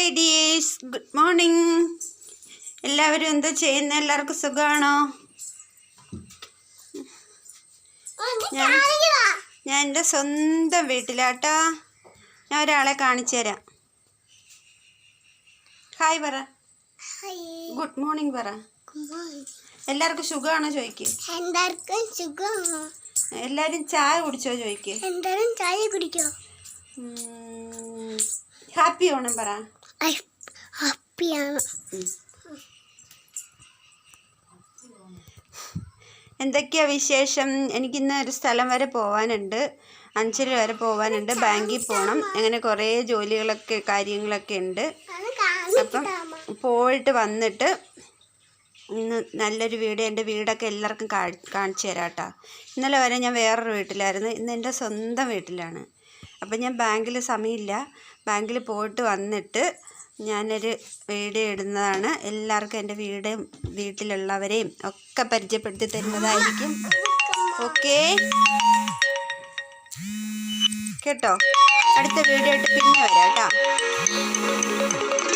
Hi dears, good morning. എല്ലാവരും എന്താ ചെയ്യുന്നത്? എല്ലാവർക്കും സുഖമാണോ? ഞാൻ എൻ്റെ സ്വന്തം വീട്ടിലാട്ടാ. ഞാൻ ഒരാളെ കാണിച്ചു തരാം. ഹായ് പറ. ഗുഡ് മോർണിംഗ് പറ. എല്ലാവർക്കും സുഖമാണോ ചോദിക്ക്. എല്ലാവരും ചായ കുടിച്ചോ ചോദിക്ക്. എല്ലാവരും ചായ കുടിക്കോ. ഹാപ്പി ഓണം പറ. ഹാപ്പിയാണ്. എന്തൊക്കെയാ വിശേഷം? എനിക്കിന്ന് ഒരു സ്ഥലം വരെ പോകാനുണ്ട്, അഞ്ചല് വരെ പോകാനുണ്ട്, ബാങ്കിൽ പോകണം. അങ്ങനെ കുറേ ജോലികളൊക്കെ കാര്യങ്ങളൊക്കെ ഉണ്ട്. അപ്പം പോയിട്ട് വന്നിട്ട് ഇന്ന് നല്ലൊരു വീട്, എൻ്റെ വീടൊക്കെ എല്ലാവർക്കും കാണിച്ചു തരാം കേട്ടോ. ഇന്നലെ വരെ ഞാൻ വേറൊരു വീട്ടിലായിരുന്നു, ഇന്ന് എൻ്റെ സ്വന്തം വീട്ടിലാണ്. അപ്പം ഞാൻ ബാങ്കിൽ സമയമില്ല, ബാങ്കിൽ പോയിട്ട് വന്നിട്ട് ഞാനൊരു വീഡിയോ ഇടുന്നതാണ്. എല്ലാവർക്കും എൻ്റെ വീട്ടിലുള്ളവരെയും ഒക്കെ പരിചയപ്പെടുത്തി തരുന്നതായിരിക്കും. ഓക്കേ കേട്ടോ. അടുത്ത വീഡിയോ ആയിട്ട് പിന്നെ വരാം കേട്ടോ.